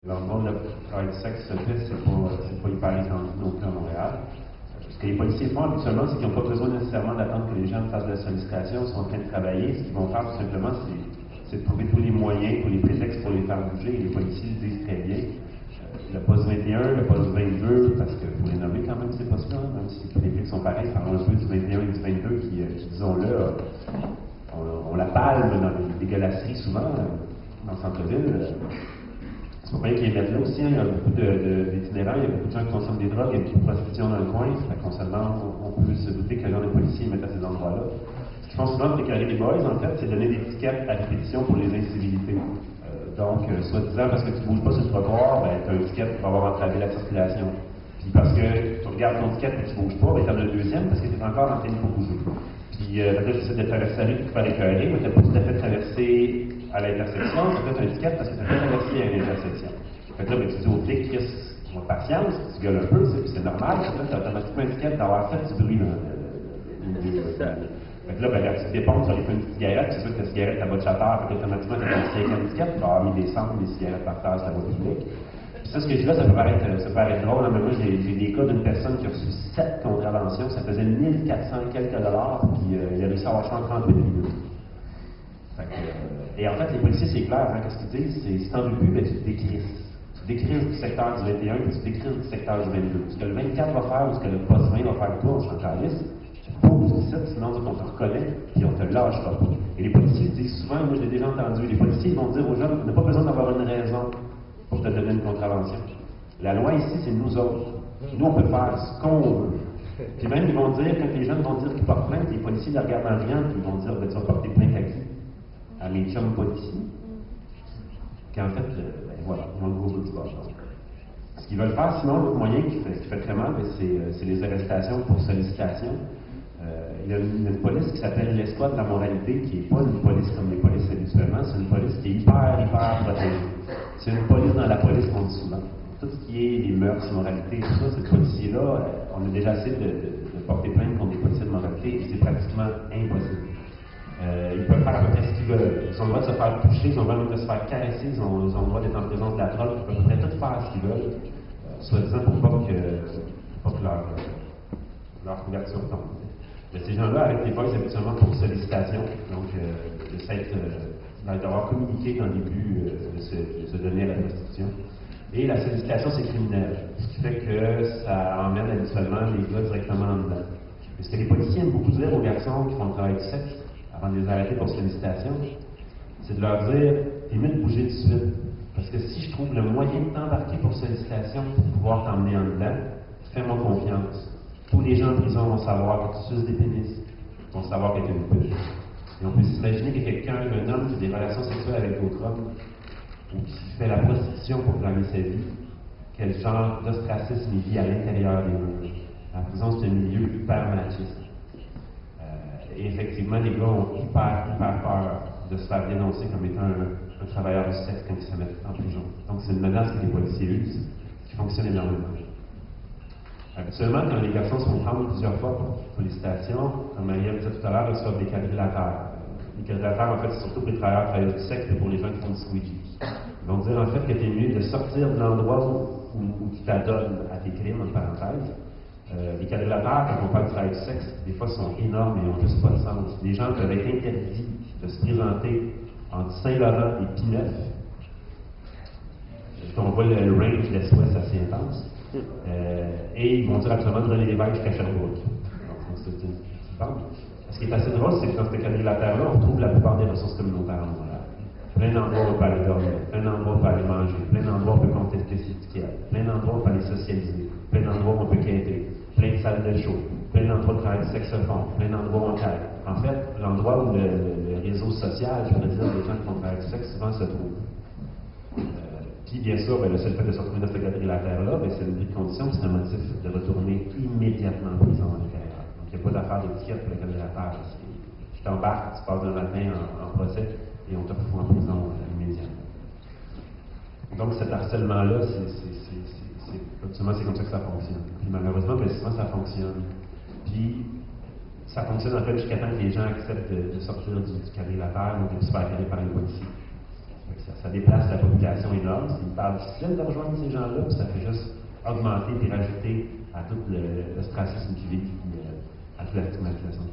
Dans le monde, le travail du sexe se fait, c'est pas hyper étendu non plus à Montréal. Ce que les policiers font habituellement, c'est qu'ils n'ont pas besoin nécessairement d'attendre que les gens fassent de la sollicitation, ils sont en train de travailler. Ce qu'ils vont faire tout simplement, c'est de trouver tous les moyens, tous les prétextes pour les faire bouger. Et les policiers le disent très bien. Le poste 21, le poste 22, parce qu'il faut les nommer quand même ces postes-là, même si tous les flics sont pareils, parlons un peu du 21 et du 22 qui disons-le, ont la palme dans les dégueulasseries souvent, dans le centre-ville. C'est pas bien qu'ils les mettent là aussi, hein. Il y a beaucoup d'itinérants, il y a beaucoup de gens qui consomment des drogues, il y a beaucoup de prostitution dans le coin, fait qu'on on peut se douter que le genre de policiers mettent à ces endroits-là. Ce qu'ils font souvent pour déclarer les boys, en fait, c'est donner des tickets à répétition pour les incivilités. Donc, soi-disant, parce que tu ne bouges pas sur le trottoir, ben, tu as un ticket pour avoir entravé la circulation. Puis parce que tu regardes ton ticket et tu ne bouges pas, ben, tu en as un deuxième parce que tu es encore en train de bouger. Puis peut-être que tu essaies de traverser la rue pour te faire écœurer, mais tu n'as pas tout à fait traversé à l'intersection, tu as fait un ticket parce que tu as fait traverser à l'intersection. Fait que là, ben, tu dis au flic, Chris, patience, tu gueules un peu, c'est normal, là, tu as automatiquement un ticket d'avoir fait du bruit dans le milieu. Fait que là, ben, quand tu te dépenses, tu vas aller faire une petite cigarette, c'est sûr que ta cigarette, ta boîte de chatteur, fait qu'automatiquement, tu as un cinquième ticket, tu vas avoir mis des cendres, des cigarettes par terre sur la voie publique. Puis ça, ce que je dis là, ça peut paraître drôle, hein, mais moi, j'ai des cas d'une personne qui a reçu 7 contraventions, ça faisait 1400 quelques dollars, puis il a réussi à avoir ça en 38 minutes. Et en fait, les policiers, c'est clair, hein, qu'est-ce qu'ils disent? C'est si t'en veux plus, ben, tu te décrisses. Tu te décrisses du secteur du 21, puis tu te décrisses du secteur du 22. Ce que le 24 va faire, ou ce que le poste 20 va faire pour toi, on s'en calisse. Sinon on te reconnaît et on te lâchera pas. Et les policiers disent souvent, moi je l'ai déjà entendu, les policiers vont dire aux gens, on n'a pas besoin d'avoir une raison pour te donner une contravention. La loi ici, c'est nous autres. Nous, on peut faire ce qu'on veut. Puis même, ils vont dire, quand les jeunes vont dire qu'ils portent plainte, les policiers les regardent en riant, puis ils vont dire, ben, tu vas porter plainte à qui? À mes chums policiers. Qu'en fait, ben, voilà, ils vont le gros bout du bord. Ce qu'ils veulent faire, sinon, l'autre moyen qui fait très mal, ben, c'est les arrestations pour sollicitation. Il y a une police qui s'appelle l'escouade de la moralité, qui n'est pas une police comme les polices habituellement, c'est une police qui est hyper protégée. C'est une police dans la police qu'on dit souvent. Tout ce qui est les mœurs, moralité, tout ça, ces policiers-là, on a déjà essayé de porter plainte contre des policiers de moralité et c'est pratiquement impossible. Ils peuvent faire à peu près ce qu'ils veulent. Ils ont le droit de se faire toucher, ils ont le droit de se faire caresser, ils ont le droit d'être en présence de la drogue, ils peuvent à peu près tout faire ce qu'ils veulent, soi-disant pour pas que leur couverture tombe. Mais ces gens-là arrêtent les voices habituellement pour sollicitation, donc d'avoir communiqué dans le début de se donner à la prostitution. Et la sollicitation, c'est criminel, ce qui fait que ça emmène habituellement les gars directement en dedans. Et ce que les policiers aiment beaucoup dire aux garçons qui font le travail du sexe, avant de les arrêter pour sollicitation, c'est de leur dire, t'es mieux de bouger tout de suite. Parce que si je trouve le moyen de t'embarquer pour sollicitation pour pouvoir t'emmener en dedans, fais-moi confiance. Tous les gens en prison vont savoir que tu suces des pénis, vont savoir que tu es une pute. Et on peut s'imaginer que quelqu'un, un homme qui a des relations sexuelles avec d'autres hommes, ou qui fait la prostitution pour gagner sa vie, quel genre d'ostracisme il vit à l'intérieur des murs. La prison, c'est un milieu hyper machiste. Et effectivement, les gars ont hyper peur de se faire dénoncer comme étant un travailleur du sexe quand ils se mettent en prison. Donc, c'est une menace que les policiers usent, qui fonctionne énormément. Habituellement, quand les garçons se font prendre plusieurs fois pour sollicitation, comme Marielle disait tout à l'heure, ils reçoivent des quadrilatères. Les quadrilatères, en fait, c'est surtout pour les travailleurs du sexe et pour les gens qui font du squeegee. Ils vont dire, en fait, que tu es mieux de sortir de l'endroit où tu t'adonnes à tes crimes, en parenthèse. Les quadrilatères, quand on parle du travail du sexe, des fois, sont énormes et n'ont juste pas de sens. Les gens peuvent être interdits de se présenter entre Saint-Laurent et Pinneuf. On voit le range d'est-ouest assez intense. Et ils vont dire absolument de donner les vagues jusqu'à Sherbrooke. Donc, c'est une bande. Ce qui est assez drôle, c'est que dans ce quadrilatère-là, on retrouve la plupart des ressources communautaires à Montréal. Plein d'endroits où on peut aller dormir, plein d'endroits où on peut aller manger, plein d'endroits où on peut contester ses tickets, plein d'endroits où on peut aller socialiser, plein d'endroits où on peut quêter, plein de salles de show, plein d'endroits de travail du sexe se font, plein d'endroits où on quête. En fait, l'endroit où le réseau social, je veux dire, des gens qui font travail du sexe, souvent se trouve. Puis, bien sûr, ben, le seul fait de se retrouver dans ce quadrilatère-là, ben, c'est une vie de condition, c'est un motif de retourner immédiatement en prison à l'intérieur. Donc, il n'y a pas d'affaire d'étiquette pour le quadrilatère. Tu t'embarques, tu passes le matin en procès, et on te refout en prison immédiatement. Donc, cet harcèlement-là, absolument, c'est comme ça que ça fonctionne. Puis, malheureusement, ben, souvent, ça fonctionne. Puis, ça fonctionne en fait jusqu'à temps que les gens acceptent de sortir du quadrilatère ou de se faire arrêter par les policiers. Ça déplace la population énorme. C'est par difficile de rejoindre ces gens-là, puis ça fait juste augmenter et rajouter à tout l'ostracisme qui vit, à toute la stigmatisation.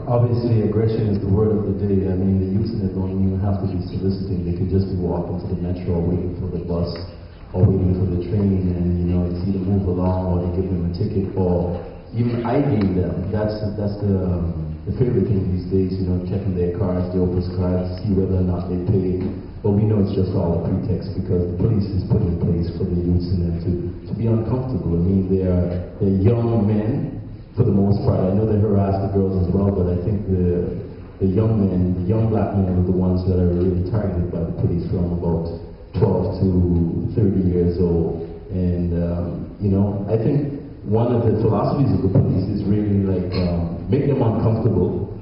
Obviously, aggression is the word of the day. I mean, the youth in it don't even have to be soliciting. They could just be walking to the metro, waiting for the bus, or waiting for the train, and it's either move along, or they give them a ticket, or even IDing them. That's the favorite thing these days. Checking their cards, the Opus cards, see whether or not they pay. But we know it's just all a pretext because the police is put in place for the youth in them to be uncomfortable. I mean, they're young men. For the most part, I know they harass the girls as well, but I think the young men, the young black men are the ones that are really targeted by the police from about 12 to 30 years old. And, I think one of the philosophies of the police is really like make them uncomfortable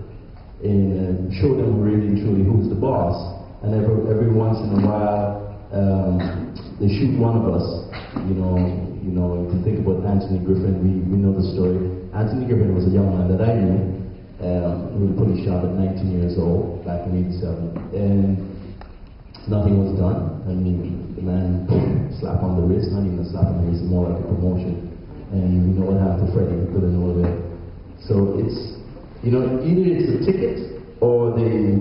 and show them really truly who's the boss. And every once in a while, they shoot one of us. If you think about Anthony Griffin, we know the story. Anthony Griffin was a young man that I knew, who was police shot at 19 years old, back in '87, and nothing was done. I mean, the man slap on the wrist, not even a slap on the wrist, more like a promotion. And you know what happened to Freddie, he couldn't know that. So it's, either it's a ticket, or they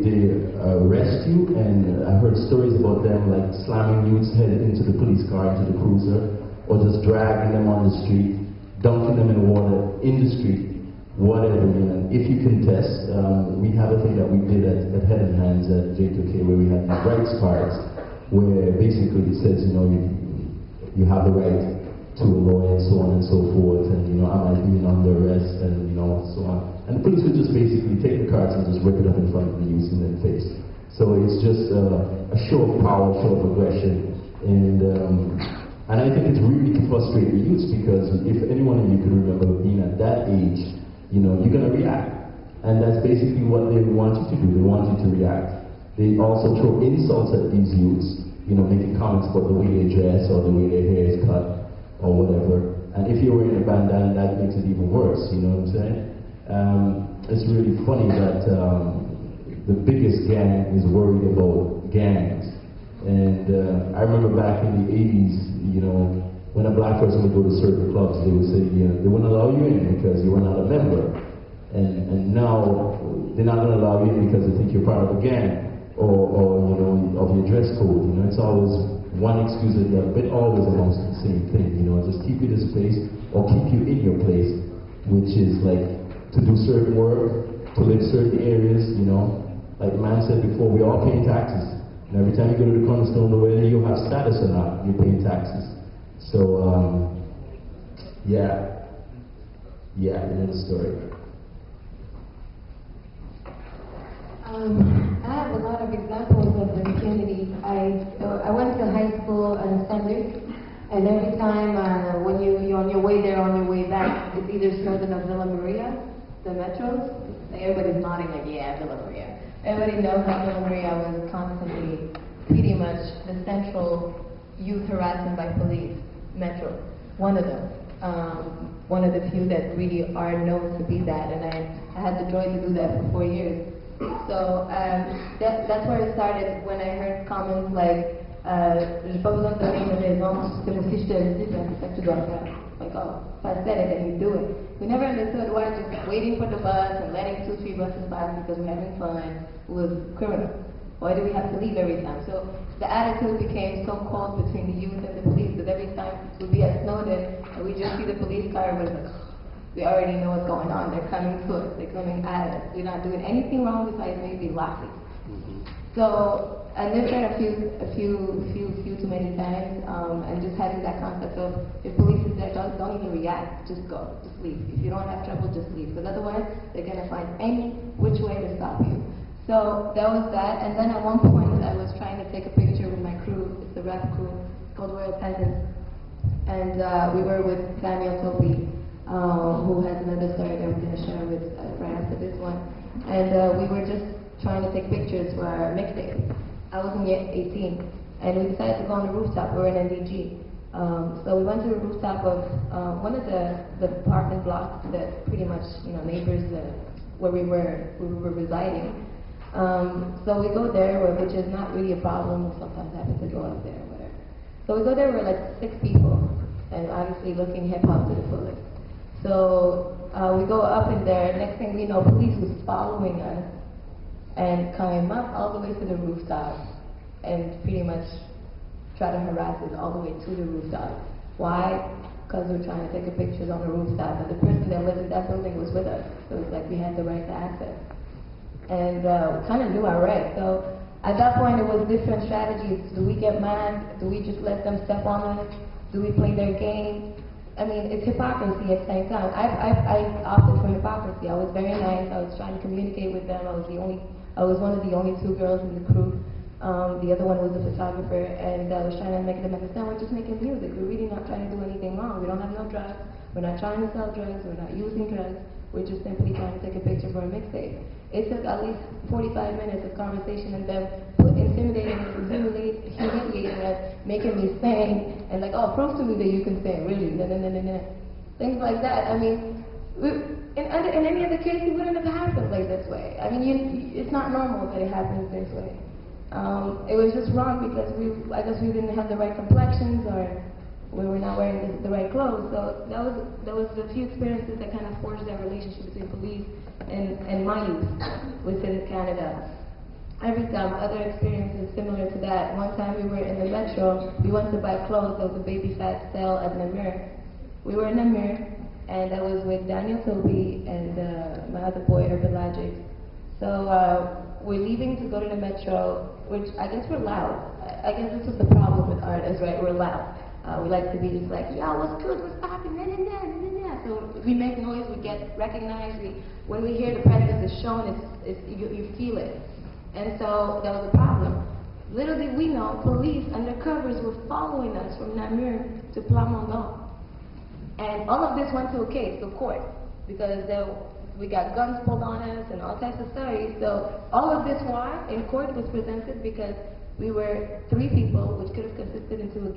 arrest you, and I heard stories about them like slamming youth's head into the police car, into the cruiser, or just dragging them on the street, dunking them in water in the street, whatever. And if you contest, we have a thing that we did at Head and Hands at J2K where we had these rights cards, where basically it says, you have the right to a lawyer and so on and so forth, and am I being under arrest, and so on. And the police would just basically take the cards and just rip it up in front of the youth in their face. So it's just a show of power, show of aggression, and I think it's really to frustrate the youths, because if any one of you can remember being at that age, you're going to react. And that's basically what they want you to do. They want you to react. They also throw insults at these youths, making comments about the way they dress or the way their hair is cut or whatever. And if you're wearing a bandana, that makes it even worse, you know what I'm saying? It's really funny that the biggest gang is worried about gangs. And I remember back in the 80s, when a black person would go to certain clubs, they would say, they wouldn't allow you in because you were not a member. And now, they're not going to allow you in because they think you're part of a gang, or of your dress code. It's always one excuse or the other, but always amongst the same thing. Just keep you this place, or keep you in your place, which is like to do certain work, to live certain areas, Like the man said before, we all pay taxes. And every time you go to the cornerstone, whether you have status or not, you're paying taxes. So, yeah, you know the story. I have a lot of examples of impunity. I went to high school in Standard, and every time when you're on your way there, on your way back, it's either Northern or Villa Maria, the metros. Like everybody's nodding like, yeah, Villa Maria. Everybody knows that Villa Maria was constantly pretty much the central youth harassment by police metro. One of them. One of the few that really are known to be that, and I had the joy to do that for 4 years. So that's where it started when I heard comments like j'ai pas besoin de donner une raison, c'est que si je te le dis, ben c'est ça que tu dois faire. Like, oh, if I said it, then you do it. We never understood why just waiting for the bus and letting 2-3 buses pass because we're having fun was criminal. Why do we have to leave every time? So the attitude became so cold between the youth and the police that every time we'd be at Snowden and we just see the police car, we're like, we already know what's going on. They're coming to us. They're coming at us. We're not doing anything wrong besides maybe laughing. So I lived there a few too many times, and just having that concept of if police is there, don't even react. Just go. Just leave. If you don't have trouble, just leave. Because otherwise, they're gonna find any which way to stop you. So that was that. And then at one point, I was trying to take a picture with my crew. It's a rap crew called Royal Peasants, and we were with Samuel Toby, who has another story that we're going to share with right after this one. And we were just trying to take pictures for our mixtape. I wasn't yet 18, and we decided to go on the rooftop. We're in NDG. So we went to the rooftop of one of the apartment blocks that pretty much, neighbors where we were residing. So we go there, which is not really a problem. We sometimes happen to go up there or whatever. So we go there, we're like 6 people, and obviously looking hip-hop to the fullest. So we go up in there, next thing we know, police was following us and climb up all the way to the rooftop and pretty much try to harass us all the way to the rooftop. Why? Because we're trying to take a pictures on the rooftop, but the person that lived in that building was with us, so it's like we had the right to access. And we kind of knew our rights, so at that point it was different strategies. Do we get mad? Do we just let them step on us? Do we play their game? I mean, it's hypocrisy at the same time. I opted for hypocrisy. I was very nice. I was trying to communicate with them. I was one of the only 2 girls in the crew. The other one was a photographer, and I was trying to make them understand we're just making music. We're really not trying to do anything wrong. We don't have no drugs. We're not trying to sell drugs. We're not using drugs. We're just simply trying to take a picture for a mixtape. It took at least 45 minutes of conversation and them intimidating us, humiliating us, making me sing, and like, oh, prove to me that you can sing, really, things like that. I mean, in any other case, it wouldn't have happened like this way. I mean, it's not normal that it happens this way. It was just wrong because I guess we didn't have the right complexions, or we were not wearing the right clothes. So that was a few experiences that kind of forged that relationship between police and my youth within Canada. Every time, other experiences similar to that. One time we were in the metro, we went to buy clothes. There was a baby fat sale at Namur. We were in Namur, and I was with Daniel Toby and my other boy, Logic. So we're leaving to go to the metro, which I guess we're loud. I guess this is the problem with artists, right? We're loud. We like to be just like, yo, what's good, what's poppin', nah. So we make noise, we get recognized. When we hear the presence is shown, you feel it. And so that was a problem. Little did we know, police undercovers were following us from Namur to Plamondon. And all of this went to a case, to court, because we got guns pulled on us and all types of stories. So all of this why in court was presented because we were 3 people, which could have consisted into a